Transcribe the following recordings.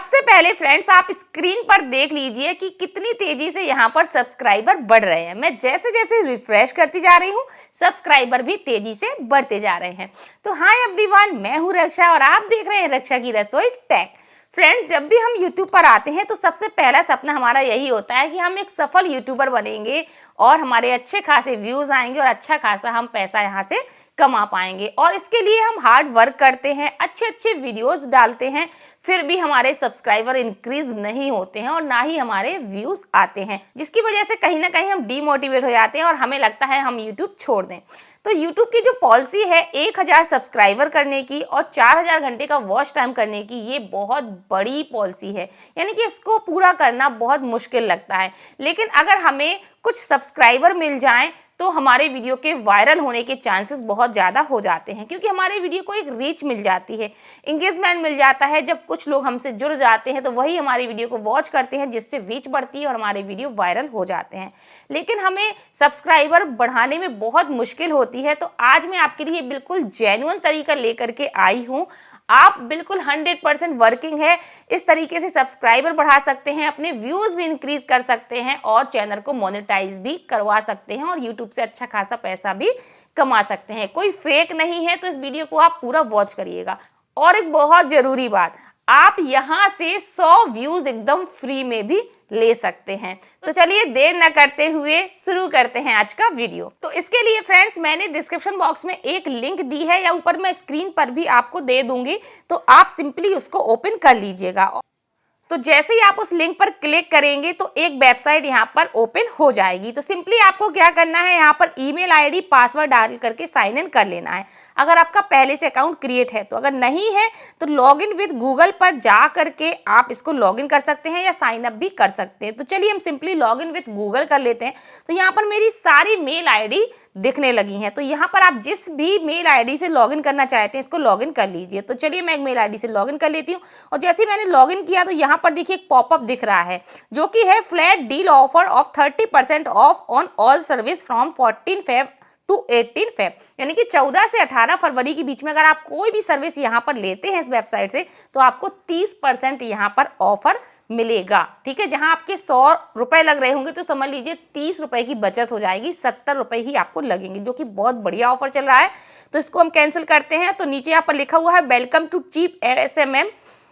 सबसे पहले फ्रेंड्स आप स्क्रीन पर देख लीजिए कि कितनी तेजी से यहाँ पर सब्सक्राइबर बढ़ रहे हैं। मैं जैसे जैसे रिफ्रेश करती जा रही हूँ सब्सक्राइबर भी तेजी से बढ़ते जा रहे हैं। तो हाय एवरीवन, मैं हूँ रक्षा और आप देख रहे हैं रक्षा की रसोई टेक। फ्रेंड्स, जब भी हम YouTube पर आते हैं तो सबसे पहला सपना हमारा यही होता है कि हम एक सफल यूट्यूबर बनेंगे और हमारे अच्छे खासे व्यूज आएंगे और अच्छा खासा हम पैसा यहाँ से कमा पाएंगे। और इसके लिए हम हार्ड वर्क करते हैं, अच्छे अच्छे वीडियोस डालते हैं, फिर भी हमारे सब्सक्राइबर इंक्रीज नहीं होते हैं और ना ही हमारे व्यूज आते हैं, जिसकी वजह से कहीं ना कहीं हम डीमोटिवेट हो जाते हैं और हमें लगता है हम यूट्यूब छोड़ दें। तो YouTube की जो पॉलिसी है 1000 सब्सक्राइबर करने की और 4000 घंटे का वॉच टाइम करने की, ये बहुत बड़ी पॉलिसी है। यानी कि इसको पूरा करना बहुत मुश्किल लगता है, लेकिन अगर हमें कुछ सब्सक्राइबर मिल जाएं तो हमारे वीडियो के वायरल होने के चांसेस बहुत ज़्यादा हो जाते हैं, क्योंकि हमारे वीडियो को एक रीच मिल जाती है, इंगेजमेंट मिल जाता है। जब कुछ लोग हमसे जुड़ जाते हैं तो वही हमारी वीडियो को वॉच करते हैं, जिससे रीच बढ़ती है और हमारे वीडियो वायरल हो जाते हैं। लेकिन हमें सब्सक्राइबर बढ़ाने में बहुत मुश्किल होती है। तो आज मैं आपके लिए बिल्कुल जेन्युइन तरीका लेकर के आई हूँ। आप बिल्कुल 100% वर्किंग है, इस तरीके से सब्सक्राइबर बढ़ा सकते हैं, अपने व्यूज भी इंक्रीज कर सकते हैं और चैनल को मोनेटाइज भी करवा सकते हैं और यूट्यूब से अच्छा खासा पैसा भी कमा सकते हैं। कोई फेक नहीं है, तो इस वीडियो को आप पूरा वॉच करिएगा। और एक बहुत जरूरी बात, आप यहां से 100 व्यूज एकदम फ्री में भी ले सकते हैं। तो चलिए देर न करते हुए शुरू करते हैं आज का वीडियो। तो इसके लिए फ्रेंड्स मैंने डिस्क्रिप्शन बॉक्स में एक लिंक दी है, या ऊपर मैं स्क्रीन पर भी आपको दे दूंगी, तो आप सिंपली उसको ओपन कर लीजिएगा। तो जैसे ही आप उस लिंक पर क्लिक करेंगे तो एक वेबसाइट यहाँ पर ओपन हो जाएगी। तो सिंपली आपको क्या करना है, यहाँ पर ईमेल आईडी पासवर्ड डाल करके साइन इन कर लेना है, अगर आपका पहले से अकाउंट क्रिएट है। तो अगर नहीं है तो लॉगिन विद गूगल पर जा करके आप इसको लॉगिन कर सकते हैं या साइन अप भी कर सकते हैं। तो चलिए हम सिंपली लॉगिन विद गूगल कर लेते हैं। तो यहाँ पर मेरी सारी मेल आईडी दिखने लगी हैं। तो यहाँ पर आप जिस भी मेल आईडी से लॉगिन करना चाहते हैं इसको लॉगिन कर लीजिए। तो चलिए मैं एक मेल आईडी से लॉगिन कर लेती हूँ और जैसे ही मैंने लॉगिन किया तो यहाँ पर देखिए एक पॉपअप दिख रहा है, जो कि है flat deal offer of 30% off on all service from 14 Feb to 18 Feb। यानी कि 14 से 18 फरवरी के बीच में अगर आप कोई भी सर्विस यहाँ पर लेते हैं इस वेबसाइट से तो आपको 30% यहाँ पर ऑफर मिलेगा। ठीक है, जहां आपके 100 रुपए लग रहे होंगे तो समझ लीजिए 30 रुपए की बचत हो जाएगी, 70 रुपए ही आपको लगेंगे, जो कि बहुत बढ़िया ऑफर चल रहा है। तो इसको हम कैंसिल करते हैं। तो नीचे यहाँ पर लिखा हुआ है welcome to cheap SMM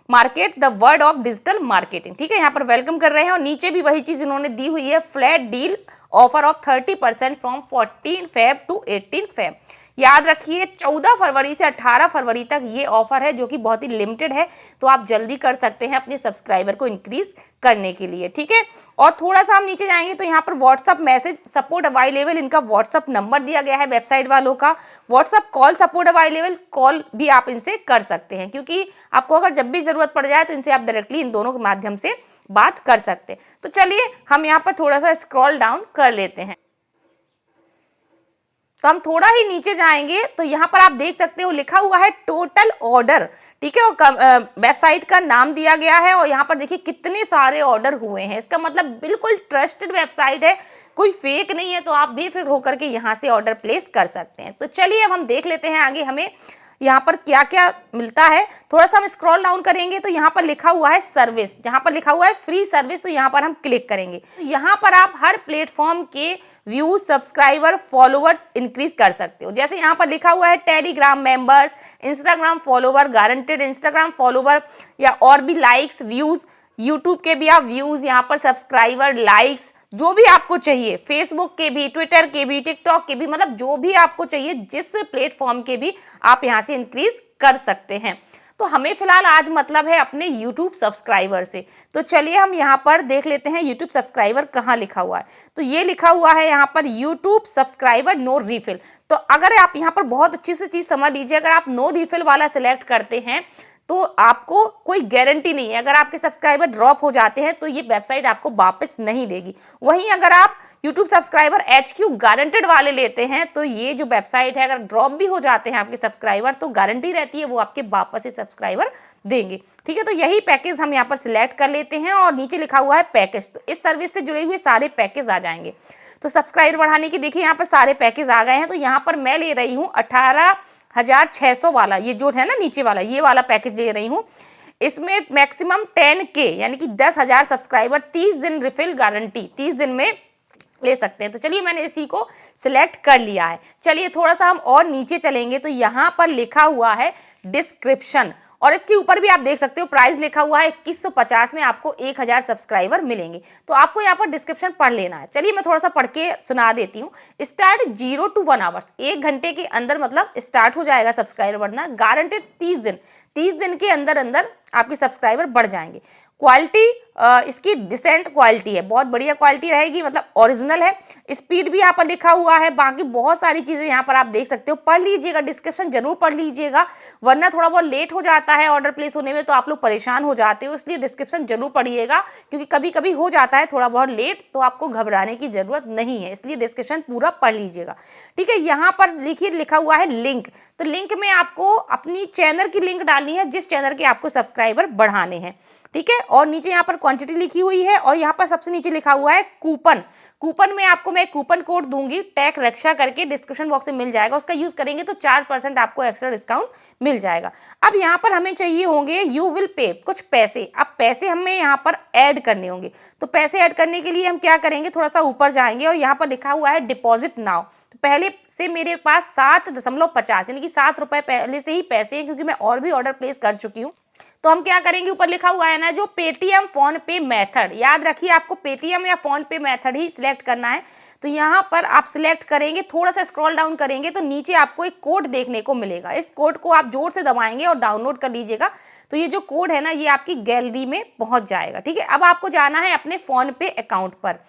market the word of digital marketing. ठीक है, यहाँ पर वेलकम कर रहे हैं और नीचे भी वही चीज इन्होंने दी हुई है, फ्लैट डील ऑफर ऑफ 30% फ्रॉम 14 Feb टू 18 Feb। याद रखिए 14 फरवरी से 18 फरवरी तक ये ऑफर है, जो कि बहुत ही लिमिटेड है। तो आप जल्दी कर सकते हैं अपने सब्सक्राइबर को इंक्रीज करने के लिए। ठीक है, और थोड़ा सा हम नीचे जाएंगे तो यहाँ पर व्हाट्सअप मैसेज सपोर्ट अवेलेबल, इनका व्हाट्सअप नंबर दिया गया है वेबसाइट वालों का। WhatsApp call support available, call भी आप इनसे कर सकते हैं, क्योंकि आपको अगर जब भी जरूरत पड़ जाए तो इनसे आप डायरेक्टली इन दोनों के माध्यम से बात कर सकते हैं। तो चलिए हम यहाँ पर थोड़ा सा स्क्रॉल डाउन कर लेते हैं। तो हम थोड़ा ही नीचे जाएंगे तो यहाँ पर आप देख सकते हो लिखा हुआ है टोटल ऑर्डर। ठीक है, और वेबसाइट का नाम दिया गया है और यहाँ पर देखिए कितने सारे ऑर्डर हुए हैं। इसका मतलब बिल्कुल ट्रस्टेड वेबसाइट है, कोई फेक नहीं है। तो आप बेफिक्र होकर के यहाँ से ऑर्डर प्लेस कर सकते हैं। तो चलिए अब हम देख लेते हैं आगे हमें यहाँ पर क्या क्या मिलता है। थोड़ा सा हम स्क्रॉल डाउन करेंगे तो यहाँ पर लिखा हुआ है सर्विस, जहाँ पर लिखा हुआ है फ्री सर्विस, तो यहाँ पर हम क्लिक करेंगे। तो यहाँ पर आप हर प्लेटफॉर्म के व्यू, सब्सक्राइबर, फॉलोअर्स इंक्रीज कर सकते हो। जैसे यहाँ पर लिखा हुआ है Telegram members, Instagram follower, guaranteed Instagram follower, या और भी लाइक्स, व्यूज, यूट्यूब के भी आप व्यूज, यहाँ पर सब्सक्राइबर, लाइक्स, जो भी आपको चाहिए, फेसबुक के भी, ट्विटर के भी, टिकटॉक के भी, मतलब जो भी आपको चाहिए जिस प्लेटफॉर्म के भी आप यहाँ से इंक्रीज कर सकते हैं। तो हमें फिलहाल आज मतलब है अपने YouTube सब्सक्राइबर से। तो चलिए हम यहाँ पर देख लेते हैं YouTube सब्सक्राइबर कहाँ लिखा हुआ है। तो ये लिखा हुआ है यहाँ पर YouTube सब्सक्राइबर नो रिफिल। तो अगर आप यहाँ पर बहुत अच्छी से चीज समझ लीजिए, अगर आप नो रिफिल वाला सिलेक्ट करते हैं तो आपको कोई गारंटी नहीं है, अगर आपके सब्सक्राइबर ड्रॉप हो जाते हैं तो ये वेबसाइट आपको वापस नहीं देगी। वहीं अगर आप YouTube सब्सक्राइबर HQ गारंटेड वाले लेते हैं तो ये जो वेबसाइट है, अगर ड्रॉप भी हो जाते हैं आपके सब्सक्राइबर तो गारंटी रहती है वो आपके वापस से सब्सक्राइबर देंगे। ठीक है, तो यही पैकेज हम यहाँ पर सिलेक्ट कर लेते हैं और नीचे लिखा हुआ है पैकेज। तो इस सर्विस से जुड़े हुए सारे पैकेज आ जाएंगे। तो सब्सक्राइबर बढ़ाने की देखिए यहाँ पर सारे पैकेज आ गए हैं। तो यहाँ पर मैं ले रही हूँ 18,600 वाला, ये जो है ना नीचे वाला, ये वाला पैकेज ले रही हूँ। इसमें मैक्सिमम 10K यानी कि 10,000 सब्सक्राइबर 30 दिन रिफिल गारंटी 30 दिन में ले सकते हैं। तो चलिए मैंने इसी को सिलेक्ट कर लिया है। चलिए थोड़ा सा हम और नीचे चलेंगे तो यहाँ पर लिखा हुआ है डिस्क्रिप्शन, और इसके ऊपर भी आप देख सकते हो प्राइस लिखा हुआ है 2150 में आपको 1000 सब्सक्राइबर मिलेंगे। तो आपको यहाँ पर डिस्क्रिप्शन पढ़ लेना है। चलिए मैं थोड़ा सा पढ़ के सुना देती हूँ। स्टार्ट 0 to 1 आवर्स, 1 घंटे के अंदर मतलब स्टार्ट हो जाएगा सब्सक्राइबर बढ़ना। गारंटेड 30 दिन के अंदर अंदर आपके सब्सक्राइबर बढ़ जाएंगे। क्वालिटी इसकी डिसेंट क्वालिटी है, बहुत बढ़िया क्वालिटी रहेगी, मतलब ओरिजिनल है। स्पीड भी यहाँ पर लिखा हुआ है, बाकी बहुत सारी चीज़ें यहाँ पर आप देख सकते हो। पढ़ लीजिएगा, डिस्क्रिप्शन जरूर पढ़ लीजिएगा, वरना थोड़ा बहुत लेट हो जाता है ऑर्डर प्लेस होने में तो आप लोग परेशान हो जाते हो। इसलिए डिस्क्रिप्शन जरूर पढ़िएगा, क्योंकि कभी कभी हो जाता है थोड़ा बहुत लेट, तो आपको घबराने की जरूरत नहीं है। इसलिए डिस्क्रिप्शन पूरा पढ़ लीजिएगा, ठीक है। यहाँ पर लिखा हुआ है लिंक, तो लिंक में आपको अपनी चैनल की लिंक डालनी है, जिस चैनल के आपको सब्सक्राइबर बढ़ाने हैं, ठीक है। और नीचे यहाँ पर क्वांटिटी लिखी हुई है, और यहाँ पर सबसे नीचे लिखा हुआ है कूपन। कूपन में आपको मैं कूपन कोड दूंगी, टैग रक्षा करके, डिस्क्रिप्शन बॉक्स में मिल जाएगा। उसका यूज करेंगे तो 4% आपको एक्स्ट्रा डिस्काउंट मिल जाएगा। अब यहाँ पर हमें चाहिए होंगे यू विल पे, कुछ पैसे। अब पैसे हमें यहाँ पर ऐड करने होंगे, तो पैसे ऐड करने के लिए हम क्या करेंगे, थोड़ा सा ऊपर जाएंगे और यहाँ पर लिखा हुआ है डिपॉजिट नाउ। तो पहले से मेरे पास 7.50 यानी कि 7 रुपए पहले से ही पैसे हैं, क्योंकि मैं और भी ऑर्डर प्लेस कर चुकी हूँ। तो हम क्या करेंगे, ऊपर लिखा हुआ है ना जो पेटीएम फोन पे मेथड, याद रखिए आपको पेटीएम या फोन पे मेथड ही सिलेक्ट करना है। तो यहाँ पर आप सिलेक्ट करेंगे, थोड़ा सा स्क्रॉल डाउन करेंगे तो नीचे आपको एक कोड देखने को मिलेगा। इस कोड को आप जोर से दबाएंगे और डाउनलोड कर लीजिएगा। तो ये जो कोड है ना, ये आपकी गैलरी में पहुंच जाएगा, ठीक है। अब आपको जाना है अपने फोन पे अकाउंट पर,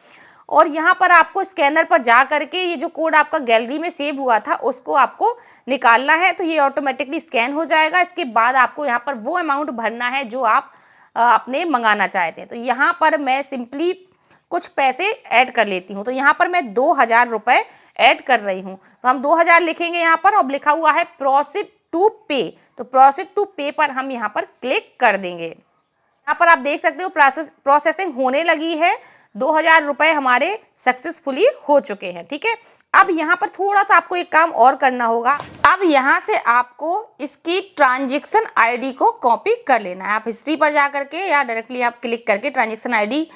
और यहाँ पर आपको स्कैनर पर जा करके ये जो कोड आपका गैलरी में सेव हुआ था उसको आपको निकालना है। तो ये ऑटोमेटिकली स्कैन हो जाएगा। इसके बाद आपको यहाँ पर वो अमाउंट भरना है जो आप अपने मंगाना चाहते हैं। तो यहाँ पर मैं सिंपली कुछ पैसे ऐड कर लेती हूँ। तो यहाँ पर मैं 2000 रुपये ऐड कर रही हूँ। तो हम 2000 लिखेंगे यहाँ पर, और लिखा हुआ है प्रोसीड टू पे। तो प्रोसीड टू पे पर हम यहाँ पर क्लिक कर देंगे। यहाँ पर आप देख सकते हो प्रोसेसिंग होने लगी है। 2000 रुपए हमारे सक्सेसफुली हो चुके हैं, ठीक है। अब यहाँ पर थोड़ा सा आपको एक काम और करना होगा। अब यहाँ से आपको इसकी ट्रांजैक्शन आईडी को कॉपी कर लेना है। आप हिस्ट्री पर जा करके या डायरेक्टली आप क्लिक करके ट्रांजैक्शन आईडी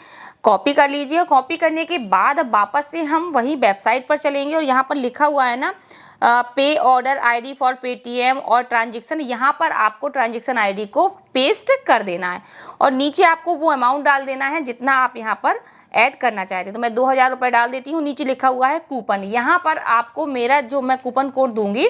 कॉपी कर लीजिए। कॉपी करने के बाद अब वापस से हम वही वेबसाइट पर चलेंगे, और यहाँ पर लिखा हुआ है ना पे ऑर्डर आईडी फॉर पेटीएम और ट्रांजैक्शन, यहाँ पर आपको ट्रांजैक्शन आईडी को पेस्ट कर देना है, और नीचे आपको वो अमाउंट डाल देना है जितना आप यहाँ पर ऐड करना चाहते हैं। तो मैं 2000 रुपये डाल देती हूँ। नीचे लिखा हुआ है कूपन, यहाँ पर आपको मेरा जो मैं कूपन कोड दूंगी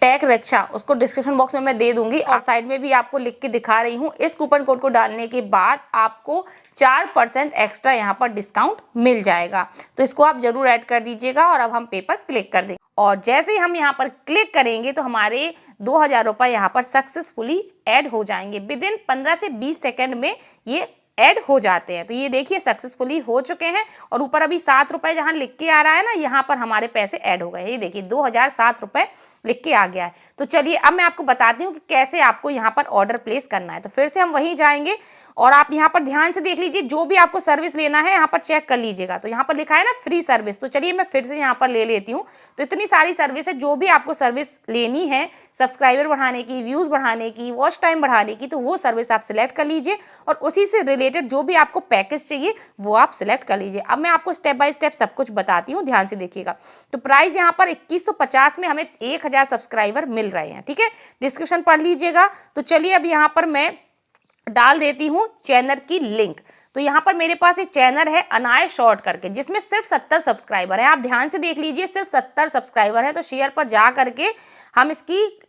टैग रक्षा, उसको डिस्क्रिप्शन बॉक्स में मैं दे दूंगी, और साइड में भी आपको लिख के दिखा रही हूँ। इस कूपन कोड को डालने के बाद आपको 4% एक्स्ट्रा यहाँ पर डिस्काउंट मिल जाएगा। तो इसको आप जरूर ऐड कर दीजिएगा। और अब हम पे पर क्लिक कर देंगे, और जैसे ही हम यहाँ पर क्लिक करेंगे तो हमारे 2000 रुपये यहाँ पर सक्सेसफुली ऐड हो जाएंगे। विदिन 15 से 20 सेकेंड में ये ऐड हो जाते हैं। तो ये देखिए सक्सेसफुली हो चुके हैं, और ऊपर अभी 7 रुपये जहाँ लिख के आ रहा है ना, यहाँ पर हमारे पैसे ऐड हो गए। ये देखिए 2007 रुपये लिख के आ गया है। तो चलिए अब मैं आपको बताती हूँ कि कैसे आपको यहाँ पर ऑर्डर प्लेस करना है। तो फिर से हम वहीं जाएंगे, और आप यहाँ पर ध्यान से देख लीजिए, जो भी आपको सर्विस लेना है यहाँ पर चेक कर लीजिएगा। तो यहाँ पर लिखा है ना फ्री सर्विस, तो चलिए मैं फिर से यहाँ पर ले लेती हूँ। तो इतनी सारी सर्विस है, जो भी आपको सर्विस लेनी है सब्सक्राइबर बढ़ाने की, व्यूज़ बढ़ाने की, वॉच टाइम बढ़ाने की, तो वो सर्विस आप सिलेक्ट कर लीजिए, और उसी से रिलेटेड जो भी आपको पैकेज चाहिए वो आप सिलेक्ट कर लीजिए। अब मैं आपको स्टेप बाय स्टेप सब कुछ बताती हूँ, ध्यान से देखिएगा। तो प्राइस यहाँ पर 2150 में हमें 1000 सब्सक्राइबर मिल रहे हैं, ठीक है। डिस्क्रिप्शन पढ़ लीजिएगा। तो चलिए अब यहाँ पर मैं डाल देती हूँ चैनल की लिंक। तो यहाँ पर मेरे पास एक चैनल है अनाय शॉर्ट करके, जिसमें सिर्फ 70 सब्सक्राइबर है। आप ध्यान से देख लीजिए, सिर्फ 70 सब्सक्राइबर है। तो शेयर पर जा करके हम इसकी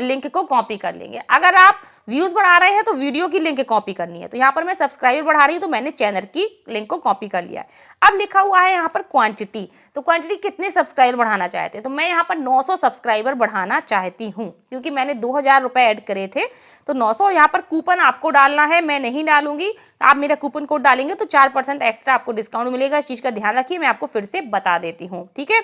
लिंक को कॉपी कर लेंगे। अगर आप व्यूज बढ़ा रहे हैं तो वीडियो की लिंक कॉपी करनी है। तो यहाँ पर मैं सब्सक्राइबर बढ़ा रही हूँ, तो मैंने चैनल की लिंक को कॉपी कर लिया है। अब लिखा हुआ है यहाँ पर क्वांटिटी, तो क्वांटिटी कितने सब्सक्राइबर बढ़ाना चाहते हैं। तो मैं यहाँ पर 900 सब्सक्राइबर बढ़ाना चाहती हूँ, क्योंकि मैंने 2000 रुपये ऐड करे थे। तो 900 यहाँ पर कूपन आपको डालना है, मैं नहीं डालूंगी। आप मेरा कूपन कोड डालेंगे तो 4% एक्स्ट्रा आपको डिस्काउंट मिलेगा। इस चीज़ का ध्यान रखिए, मैं आपको फिर से बता देती हूँ, ठीक है।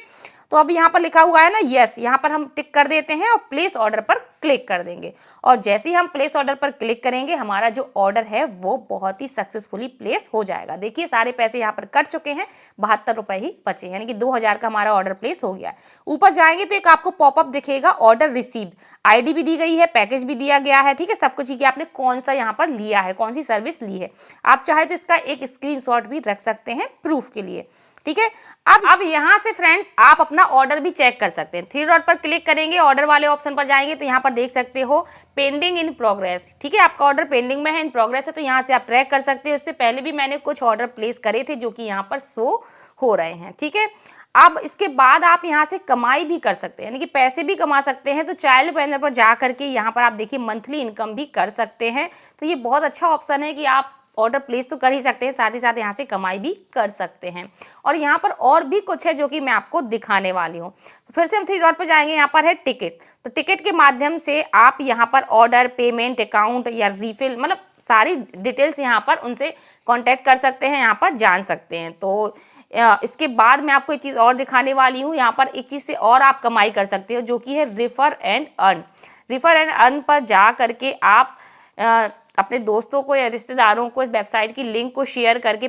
तो अब यहाँ पर लिखा हुआ है ना यस, यहाँ पर हम टिक कर देते हैं और प्लेस ऑर्डर पर क्लिक कर देंगे। और जैसे ही हम प्लेस ऑर्डर पर क्लिक करेंगे हमारा जो ऑर्डर है वो बहुत ही सक्सेसफुली प्लेस हो जाएगा। देखिए सारे पैसे यहाँ पर कट चुके हैं, 72 रुपए ही बचे, यानी कि 2000 का हमारा ऑर्डर प्लेस हो गया है। ऊपर जाएंगे तो एक आपको पॉपअप दिखेगा, ऑर्डर रिसीव्ड, आईडी भी दी गई है, पैकेज भी दिया गया है, ठीक है, सब कुछ, कि आपने कौन सा यहाँ पर लिया है, कौन सी सर्विस ली है। आप चाहे तो इसका एक स्क्रीनशॉट भी रख सकते हैं प्रूफ के लिए, ठीक है। अब यहाँ से फ्रेंड्स आप अपना ऑर्डर भी चेक कर सकते हैं। 3 डॉट पर क्लिक करेंगे, ऑर्डर वाले ऑप्शन पर जाएंगे तो यहाँ पर देख सकते हो पेंडिंग इन प्रोग्रेस, ठीक है, आपका ऑर्डर पेंडिंग में है, इन प्रोग्रेस है, तो यहाँ से आप ट्रैक कर सकते हो। इससे पहले भी मैंने कुछ ऑर्डर प्लेस करे थे जो कि यहाँ पर शो हो रहे हैं, ठीक है। अब इसके बाद आप यहाँ से कमाई भी कर सकते हैं, यानी कि पैसे भी कमा सकते हैं। तो चाइल्ड प्लानर पर जा करके यहाँ पर आप देखिए मंथली इनकम भी कर सकते हैं। तो ये बहुत अच्छा ऑप्शन है कि आप ऑर्डर प्लेस तो कर ही सकते हैं, साथ ही साथ यहाँ से कमाई भी कर सकते हैं। और यहाँ पर और भी कुछ है जो कि मैं आपको दिखाने वाली हूँ। तो फिर से हम 3 डॉट पर जाएंगे, यहाँ पर है टिकट। तो टिकट के माध्यम से आप यहाँ पर ऑर्डर, पेमेंट, अकाउंट या रिफिल, मतलब सारी डिटेल्स यहाँ पर उनसे कॉन्टैक्ट कर सकते हैं, यहाँ पर जान सकते हैं। तो इसके बाद मैं आपको एक चीज़ और दिखाने वाली हूँ। यहाँ पर एक चीज़ से और आप कमाई कर सकते हो जो कि है refer and earn. Refer and earn पर जा करके आप अपने दोस्तों को या रिश्तेदारों को इस वेबसाइट की लिंक को शेयर करके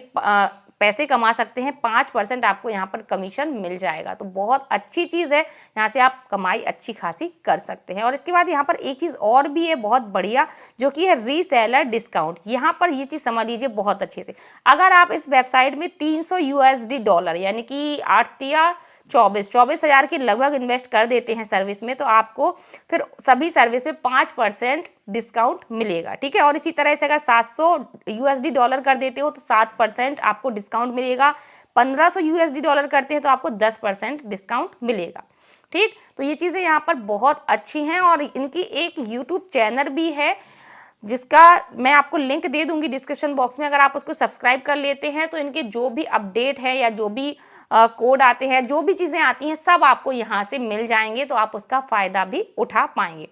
पैसे कमा सकते हैं। 5% आपको यहाँ पर कमीशन मिल जाएगा। तो बहुत अच्छी चीज़ है, यहाँ से आप कमाई अच्छी खासी कर सकते हैं। और इसके बाद यहाँ पर एक चीज़ और भी है बहुत बढ़िया, जो कि है रीसेलर डिस्काउंट। यहाँ पर ये चीज़ समझ लीजिए बहुत अच्छे से, अगर आप इस वेबसाइट में 300 USD डॉलर यानी कि 8 या 24 हज़ार के लगभग इन्वेस्ट कर देते हैं सर्विस में, तो आपको फिर सभी सर्विस में 5% डिस्काउंट मिलेगा, ठीक है। और इसी तरह से अगर 700 USD डॉलर कर देते हो तो 7% आपको डिस्काउंट मिलेगा। 1500 USD डॉलर करते हैं तो आपको 10% डिस्काउंट मिलेगा, ठीक। तो ये चीज़ें यहाँ पर बहुत अच्छी हैं। और इनकी एक यूट्यूब चैनल भी है जिसका मैं आपको लिंक दे दूंगी डिस्क्रिप्शन बॉक्स में। अगर आप उसको सब्सक्राइब कर लेते हैं तो इनके जो भी अपडेट है या जो भी कोड आते हैं, जो भी चीज़ें आती हैं, सब आपको यहाँ से मिल जाएंगे, तो आप उसका फ़ायदा भी उठा पाएंगे।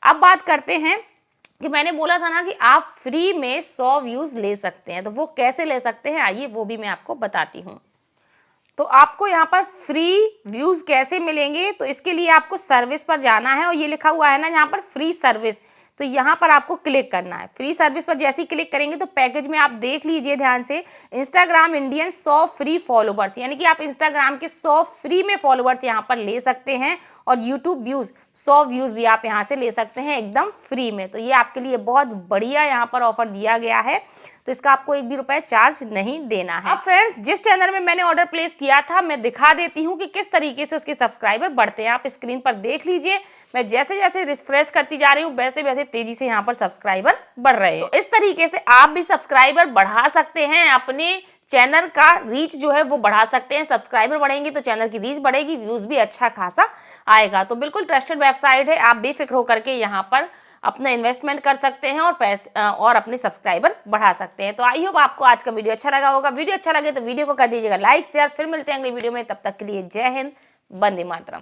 अब बात करते हैं कि मैंने बोला था ना कि आप फ्री में 100 व्यूज़ ले सकते हैं, तो वो कैसे ले सकते हैं, आइए वो भी मैं आपको बताती हूँ। तो आपको यहाँ पर फ्री व्यूज़ कैसे मिलेंगे, तो इसके लिए आपको सर्विस पर जाना है और ये लिखा हुआ है ना यहाँ पर फ्री सर्विस, तो यहाँ पर आपको क्लिक करना है। फ्री सर्विस पर जैसे ही क्लिक करेंगे तो पैकेज में आप देख लीजिए ध्यान से, इंस्टाग्राम इंडियन 100 फ्री फॉलोवर्स, यानी कि आप इंस्टाग्राम के 100 फ्री में फॉलोवर्स यहाँ पर ले सकते हैं। और यूट्यूब व्यूज़ 100 व्यूज़ भी आप यहाँ से ले सकते हैं एकदम फ्री में। तो ये आपके लिए बहुत बढ़िया यहाँ पर ऑफर दिया गया है, तो इसका आपको 1 भी रुपए चार्ज नहीं देना है। अब फ्रेंड्स, जिस चैनल में मैंने ऑर्डर प्लेस किया था मैं दिखा देती हूँ कि किस तरीके से उसके सब्सक्राइबर बढ़ते हैं। आप स्क्रीन पर देख लीजिए, मैं जैसे जैसे रिफ्रेश करती जा रही हूँ वैसे वैसे तेजी से यहाँ पर सब्सक्राइबर बढ़ रहे हैं। तो इस तरीके से आप भी सब्सक्राइबर बढ़ा सकते हैं, अपने चैनल का रीच जो है वो बढ़ा सकते हैं। सब्सक्राइबर बढ़ेंगे तो चैनल की रीच बढ़ेगी, व्यूज भी अच्छा खासा आएगा। तो बिल्कुल ट्रस्टेड वेबसाइट है, आप बेफिक्र होकर के यहाँ पर अपना इन्वेस्टमेंट कर सकते हैं और पैसे और अपने सब्सक्राइबर बढ़ा सकते हैं। तो आई होप आपको आज का वीडियो अच्छा लगा होगा। वीडियो अच्छा लगे तो वीडियो को कर दीजिएगा लाइक, शेयर। फिर मिलते हैं अगली वीडियो में, तब तक के लिए जय हिंद, वंदे मातरम।